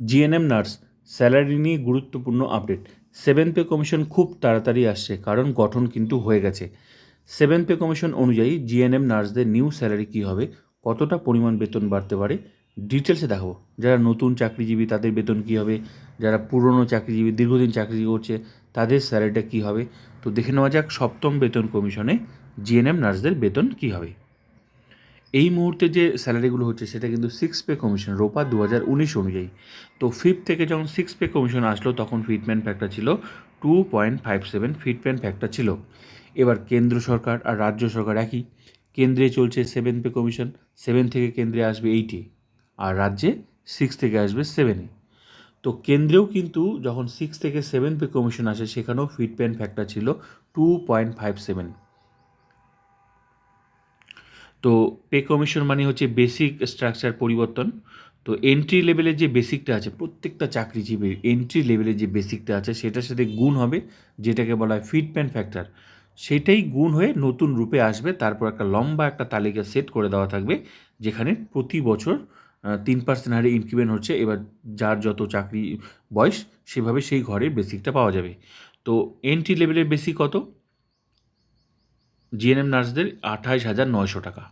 GNM nurse salary নিয়ে গুরুত্বপূর্ণ update. Seven pay commission খুব তাড়াতাড়ি আসছে, কারণ গঠন কিন্তু হয়ে গেছে। সেভেন পে কমিশন অনুযায়ী জিএনএম নার্সদের নিউ স্যালারি কী হবে, কতটা পরিমাণ বেতন বাড়তে পারে, ডিটেলসে দেখাবো। যারা নতুন চাকরিজীবী তাদের বেতন কী হবে, যারা পুরনো চাকরিজীবী দীর্ঘদিন চাকরি করছে তাদের স্যালারিটা কী হবে। তো দেখে নেওয়া যাক সপ্তম বেতন কমিশনে জিএনএম নার্সদের বেতন কী হবে। এই মুহূর্তে যে স্যালারিগুলো হচ্ছে সেটা কিন্তু সিক্স পে কমিশন রোপা 2019 অনুযায়ী। তো ফিফথ থেকে যখন সিক্স পে কমিশন আসলো তখন ফিটমেন্ট ফ্যাক্টর ছিল 2.57 ফিটমেন্ট ফ্যাক্টর ছিল। এবার কেন্দ্র সরকার আর রাজ্য সরকার একই, কেন্দ্রে চলছে সেভেন পে কমিশন, সেভেন থেকে কেন্দ্রে আসবে এইটে, আর রাজ্যে সিক্স থেকে আসবে সেভেনে। তো কেন্দ্রেও কিন্তু যখন সিক্স থেকে সেভেন পে কমিশন আসে সেখানেও ফিটমেন্ট ফ্যাক্টর ছিল 2.57। তো পে কমিশন মানে হচ্ছে বেসিক স্ট্রাকচার পরিবর্তন। তো এন্ট্রি লেভেলের যে বেসিকটা আছে, প্রত্যেকটা চাকরিজীবীর এন্ট্রি লেভেলের যে বেসিকটা আছে সেটার সাথে গুণ হবে, যেটাকে বলা হয় ফিটমেন্ট ফ্যাক্টর। সেটাই গুণ হয়ে নতুন রূপে আসবে, তারপর একটা লম্বা একটা তালিকা সেট করে দেওয়া থাকবে, যেখানে প্রতি বছর 3% হারে ইনক্রিমেন্ট হচ্ছে। এবার যার যত চাকরি বয়স সেভাবে সেই ঘরের বেসিকটা পাওয়া যাবে। তো এন্ট্রি লেভেলের বেসিক কত? জিএনএম নার্সদের 28,900 টাকা।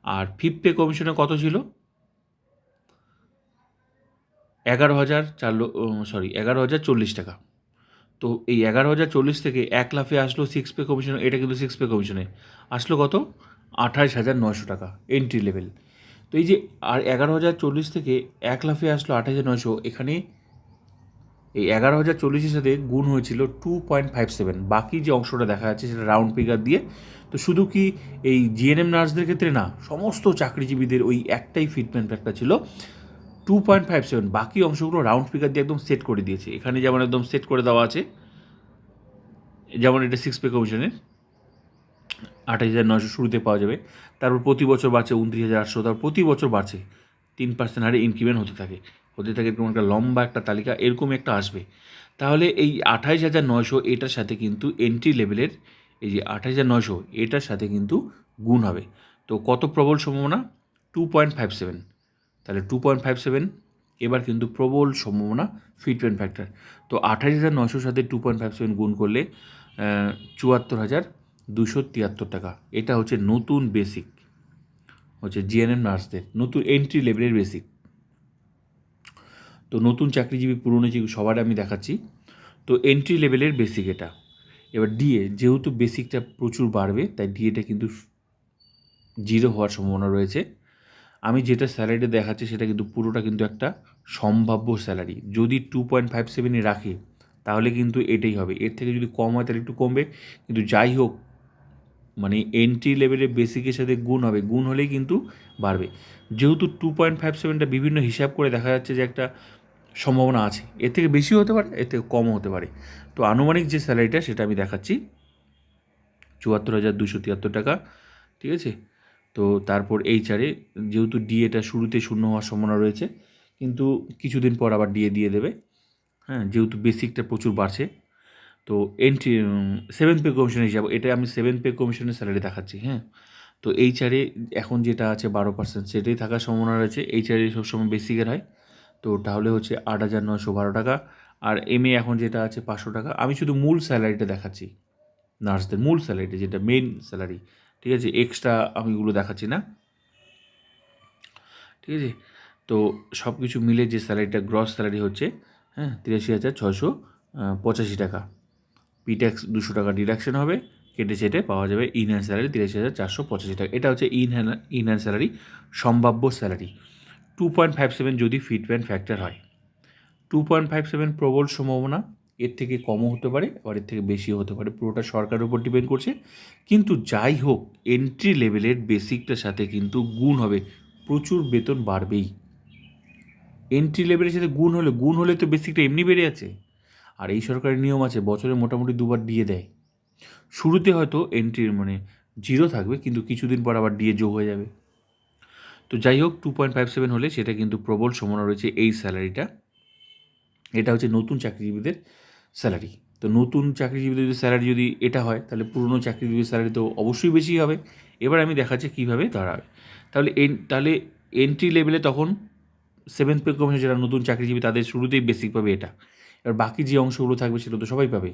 আর ফিফথ পে কমিশনে কত ছিল? 11,040 টাকা। তো এই 11,040 থেকে এক লাফে আসলো সিক্স পে কমিশন, এটা কিন্তু সিক্স পে কমিশনে আসলো কত? 28,900 টাকা এন্ট্রি লেভেল। তো এই যে আর 11,040 থেকে এক লাফে আসলো 28,900, এখানে এই 11,040-এর সাথে গুণ হয়েছিল 2.57। বাকি যে অংশটা দেখা যাচ্ছে সেটা রাউন্ড ফিগার দিয়ে। তো শুধু কি এই জিএনএম নার্সদের ক্ষেত্রে না, সমস্ত চাকরিজীবীদের ওই একটাই ফিটমেন্ট ফ্যাক্টর ছিল 2.57। বাকি অংশগুলো রাউন্ড ফিগার দিয়ে একদম সেট করে দিয়েছে। এখানে যেমন একদম সেট করে দেওয়া আছে, যেমন এটা সিক্স পে কমিশনের 28,900 শুরুতে পাওয়া যাবে, তারপর প্রতি বছর বাড়ছে 29,800, তারপর প্রতি বছর বাড়ছে 3% হারে ইনক্রিমেন্ট হতে থাকে এরকম একটা লম্বা একটা তালিকা এরকম একটা আসবে। তাহলে এই 28,900 এটার সাথে কিন্তু এন্ট্রি লেভেলের এই যে 28,900 এটার সাথে কিন্তু গুণ হবে। তো কত প্রবল সম্ভাবনা? 2.57। তাহলে 2.57 এবার কিন্তু প্রবল সম্ভাবনা ফিটমেন্ট ফ্যাক্টর। তো 28,900 সাথে 2.57 গুণ করলে 74,273 টাকা। এটা হচ্ছে নতুন বেসিক, হচ্ছে জিএনএম নার্সদের নতুন এন্ট্রি লেভেলের বেসিক। তো নতুন চাকরিজীবী পুরনো যে সবার আমি দেখাচ্ছি। তো এন্ট্রি লেভেলের বেসিক এটা। এবার ডিএ, যেহেতু বেসিকটা প্রচুর বাড়বে তাই ডিএটা কিন্তু জিরো হওয়ার সম্ভাবনা রয়েছে। আমি যেটা স্যালারিটা দেখাচ্ছি সেটা কিন্তু পুরোটা কিন্তু একটা সম্ভাব্য স্যালারি। যদি 2.57-ই রাখে তাহলে কিন্তু এটাই হবে, এর থেকে যদি কম হয় তাহলে একটু কমবে। কিন্তু যাই হোক, মানে এন্ট্রি লেভেলের বেসিকের সাথে গুণ হবে, গুণ হলেই কিন্তু বাড়বে। যেহেতু 2.57টা বিভিন্ন হিসাব করে দেখা যাচ্ছে যে একটা সম্ভাবনা আছে, এর থেকে বেশিও হতে পারে, এর থেকে কমও হতে পারে। তো আনুমানিক যে স্যালারিটা সেটা আমি দেখাচ্ছি 74,273 টাকা। ঠিক আছে? তো তারপর এইচআরে যেহেতু ডিএটা শুরুতে শূন্য হওয়ার সম্ভাবনা রয়েছে, কিন্তু কিছুদিন পর আবার ডিএ দিয়ে দেবে। হ্যাঁ, যেহেতু বেসিকটা প্রচুর বাড়ছে। তো এন্ট্রি সেভেন পে কমিশন হিসাবে এটা আমি সেভেন পে কমিশনের স্যালারি দেখাচ্ছি। হ্যাঁ, তো এইচআরে এখন যেটা আছে 12% সেটাই থাকার সম্ভাবনা রয়েছে। এইচআরে সবসময় বেসিকের হয়। তো তাহলে হচ্ছে 8,912 টাকা। আর এমএ এখন যেটা আছে 500 টাকা। আমি শুধু মূল স্যালারিটা দেখাচ্ছি, নার্সদের মূল স্যালারিটা যেটা মেইন স্যালারি। ঠিক আছে? এক্সট্রা আমি এগুলো দেখাচ্ছি না। ঠিক আছে? তো সব কিছু মিলে যে স্যালারিটা গ্রস স্যালারি হচ্ছে, হ্যাঁ, 83,685 টাকা। পিট্যাক্স 200 টাকা ডিডাকশন হবে, কেটে ছেটে পাওয়া যাবে ইন হ্যান্ড স্যালারি 83,485 টাকা। এটা হচ্ছে ইন হ্যান্ড স্যালারি, সম্ভাব্য স্যালারি 2.57 যদি ফিটমেন্ট ফ্যাক্টর হয়। 2.57 প্রবল সম্ভাবনা, এর থেকে কমও হতে পারে আবার এর থেকে বেশিও হতে পারে, পুরোটা সরকারের উপর ডিপেন্ড করছে। কিন্তু যাই হোক, এন্ট্রি লেভেলের বেসিকটার সাথে কিন্তু গুণ হবে, প্রচুর বেতন বাড়বেই। এন্ট্রি লেভেলের সাথে গুণ হলে তো বেসিকটা এমনি বেড়ে যাচ্ছে। আর এই সরকারের নিয়ম আছে বছরে মোটামুটি দুবার ডিএ দেয়। শুরুতে হয়তো এন্ট্রির মানে জিরো থাকবে, কিন্তু কিছুদিন পর আবার ডিএ যোগ হয়ে যাবে। তো যাই হোক, 2.57 হলে সেটা কিন্তু প্রবল সম্ভাবনা রয়েছে এই স্যালারিটা। এটা হচ্ছে নতুন চাকরিজীবীদের স্যালারি। তো নতুন চাকরিজীবীদের যদি স্যালারি যদি এটা হয় তাহলে পুরনো চাকরিজীবীর স্যালারি তো অবশ্যই বেশি হবে। এবার আমি দেখাচ্ছি কীভাবে দাঁড়াবে। তাহলে এন্ট্রি লেভেলে তখন সেভেন্থ পে কমিশন যারা নতুন চাকরিজীবী তাদের শুরুতেই বেসিক পাবে এটা। এবার বাকি যে অংশগুলো থাকবে সেটা তো সবাই পাবে।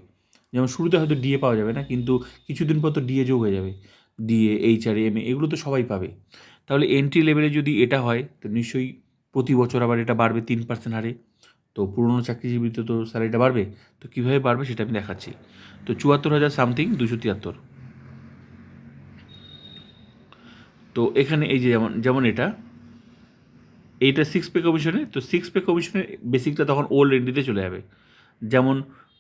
যেমন শুরুতে হয়তো ডিএ পাওয়া যাবে না, কিন্তু কিছুদিন পর তো ডিএ যোগ হয়ে যাবে, ডিএ, এইচআর, এমএ এগুলো তো সবাই পাবে। তাহলে এন্ট্রি লেভেলে যদি এটা হয় তো নিশ্চয়ই প্রতি বছর আবার এটা বাড়বে 3% হারে। তো পুরনো চাকরিজীবীতে তো স্যালারিটা বাড়বে। তো কীভাবে বাড়বে সেটা আমি দেখাচ্ছি। তো 74,000 সামথিং 273। তো এখানে এই যে যেমন এইটা 6 পে কমিশনে, তো 6 পে কমিশনের বেসিকটা তখন ওল্ড এন্ট্রিতে চলে যাবে। যেমন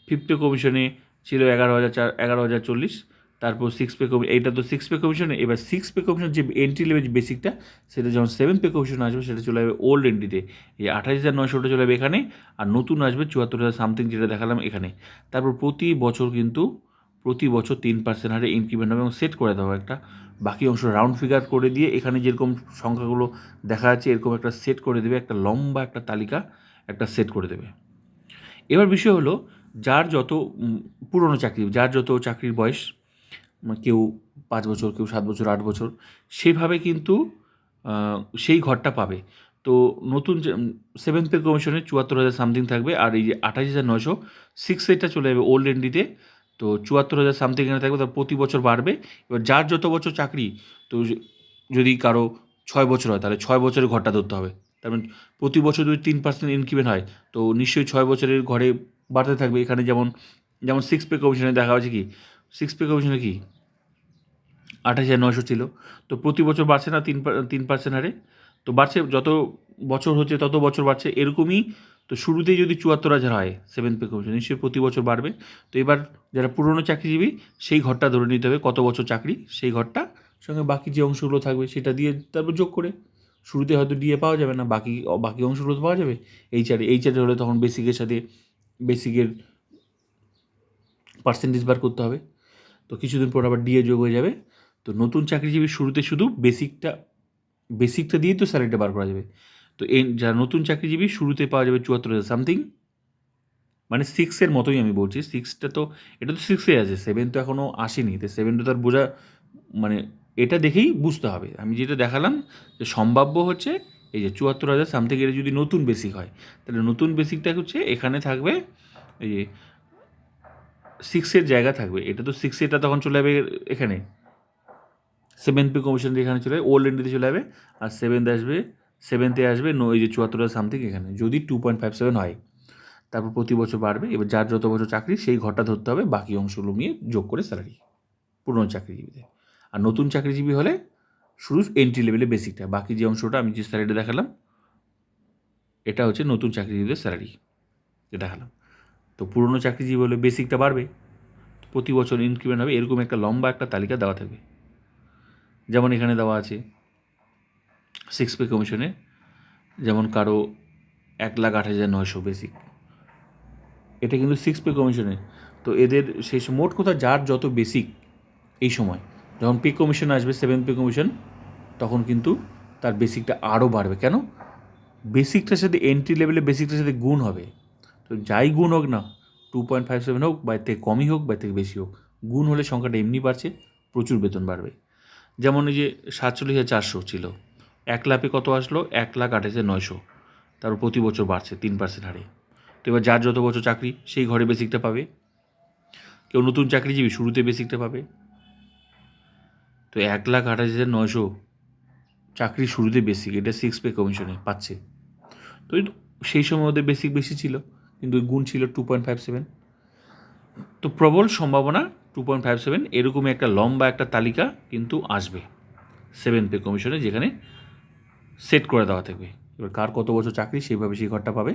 5th পে কমিশনে ছিল 11,040, তারপর 6 পে এইটা তো 6 পে কমিশনে। এবার 6 পে কমিশন যে এন্ট্রি লেভেল বেসিকটা সেটা যখন 7 পে কমিশন আসবে সেটা চলে যাবে ওল্ড এন্ট্রিতে, এই 28,900টা চলে যাবে এখানে, আর নতুন আসবে 74,000 সামথিং যেটা দেখালাম এখানে। তারপর প্রতি বছর 3% হারে ইনক্রিমেন্ট হবে এবং সেট করে দেওয়া একটা বাকি অংশ রাউন্ড ফিগার করে দিয়ে এখানে যেরকম সংখ্যাগুলো দেখা যাচ্ছে এরকম একটা সেট করে দেবে, একটা লম্বা একটা তালিকা একটা সেট করে দেবে। এবার বিষয় হলো যার যত পুরনো চাকরি, যার যত চাকরির বয়স, কেউ 5 বছর, কেউ 7 বছর, 8 বছর, সেভাবে কিন্তু সেই ঘরটা পাবে। তো নতুন যে 7th পে কমিশনে 74,000 সামথিং থাকবে, আর এই যে 28,900 6 এটা চলে যাবে ওল্ড এন্ট্রিতে। তো 74,000 সামথিং এখানে থাকবে, তার প্রতি বছর বাড়বে। এবার যার যত বছর চাকরি, তো যদি কারো 6 বছর হয় তাহলে 6 বছরের ঘরটা ধরতে হবে। তার মানে প্রতি বছর যদি 3% ইনক্রিমেন্ট হয় তো নিশ্চয়ই 6 বছরের ঘরে বাড়তে থাকবে। এখানে যেমন 6 পে কমিশনে দেখা হচ্ছে কি, 6 পে কমিশনে কি 28,900 ছিল। তো প্রতি বছর বাড়ছে না 3% হারে? তো বাড়ছে, যত বছর হচ্ছে তত বছর বাড়ছে এরকমই। তো শুরুতেই যদি 74,000 হয় 7th পে কমিশন, নিশ্চয়ই প্রতি বছর বাড়বে। তো এবার যারা পুরনো চাকরিজীবী সেই ঘরটা ধরে নিতে হবে, কত বছর চাকরি সেই ঘরটা, সঙ্গে বাকি যে অংশগুলো থাকবে সেটা দিয়ে তারপর যোগ করে। শুরুতে হয়তো ডিএ পাওয়া যাবে না, বাকি অংশগুলো তো পাওয়া যাবে। এইচআরে হলে তখন বেসিকের সাথে বেসিকের পার্সেন্টেজ বার করতে হবে। তো কিছুদিন পর আবার ডিএ যোগ হয়ে যাবে। তো নতুন চাকরিজীবী শুরুতে শুধু বেসিকটা দিয়েই তো স্যালারিটা বার করা যাবে। তো যারা নতুন চাকরিজীবী শুরুতে পাওয়া যাবে 74,000 সামথিং, মানে 6 মতোই আমি বলছি। এটা তো 6 আছে, 7 তো এখনও আসেনি। তো 7 তো তার বোঝা, মানে এটা দেখেই বুঝতে হবে। আমি যেটা দেখালাম যে সম্ভাব্য হচ্ছে এই যে 74,000 সামথিং, এটা যদি নতুন বেসিক হয় তাহলে নতুন বেসিকটা হচ্ছে এখানে থাকবে, এই যে 6 জায়গা থাকবে। এটা তো 6 এটা তখন চলে যাবে এখানে 7th পে কমিশন এখানে চলে যাবে, ওল্ড এন্ট্রিতে চলে যাবে। আর 7th আসবে এই যে 74,000 সামথিং এখানে, যদি 2.57 হয় তারপর প্রতি বছর বাড়বে। এবার যার যত বছর চাকরি সেই ঘরটা ধরতে হবে, বাকি অংশগুলো নিয়ে যোগ করে স্যালারি পুরনো চাকরিজীবীদের। আর নতুন চাকরিজীবী হলে শুধু এন্ট্রি লেভেলে বেসিকটা, বাকি যে অংশটা আমি যে স্যালারিটা দেখালাম এটা হচ্ছে নতুন চাকরিজীবীদের স্যালারি যেটা দেখালাম। তো পুরনো চাকরিজীবী হলে বেসিকটা বাড়বে, প্রতি বছর ইনক্রিমেন্ট হবে, এরকম একটা লম্বা একটা তালিকা দেওয়া থাকবে। যেমন এখানে দেওয়া আছে 6 পে কমিশনে, যেমন কারো 1,08,900 বেসিক, এটা কিন্তু 6 পে কমিশনে। তো এদের সেই মোট কথা যার যত বেসিক, এই সময় যখন পে কমিশন আসবে 7th পে কমিশন, তখন কিন্তু তার বেসিকটা আরও বাড়বে। কেন? বেসিকটার সাথে এন্ট্রি লেভেলে বেসিকটার সাথে গুণ হবে। তো যাই গুণ হোক না, 2.57 হোক বা এর থেকে কমই হোক বা এর থেকে বেশি হোক, গুণ হলে সংখ্যাটা এমনি বাড়ছে, প্রচুর বেতন বাড়বে। যেমন এই যে 47,400 ছিল, 1 লাখে কত আসলো? 1,28,900। তারপর প্রতি বছর বাড়ছে 3% হারে। তো এবার যার যত বছর চাকরি সেই ঘরে বেসিকটা পাবে। কেউ নতুন চাকরিজীবী শুরুতে বেসিকটা পাবে। তো 1,28,900 চাকরি শুরুতে বেসিক, এটা 6 পে কমিশনে পাচ্ছে। তো সেই সময় ওদের বেসিক বেশি ছিল, কিন্তু গুণ ছিল 2.57। তো প্রবল সম্ভাবনা 2.57 এরকমই একটা লম্বা একটা তালিকা কিন্তু আসবে 7th পে কমিশনে, যেখানে সেট করে দেওয়া থাকবে। এবার কার কত বছর চাকরি সেইভাবে সেই ঘরটা পাবে।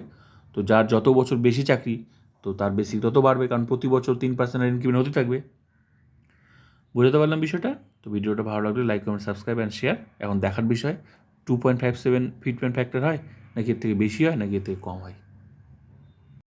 তো যার যত বছর বেশি চাকরি তো তার বেসিক তত বাড়বে, কারণ প্রতি বছর 3% ইনক্রিমেন্ট হতে থাকবে। বুঝতে পারলাম বিষয়টা? তো ভিডিওটা ভালো লাগলে like, comment, subscribe and share. এখন দেখার বিষয় 2.57 ফিটমেন্ট ফ্যাক্টর হয় নাকি এর থেকে বেশি হয় নাকি এর থেকে কম হয়।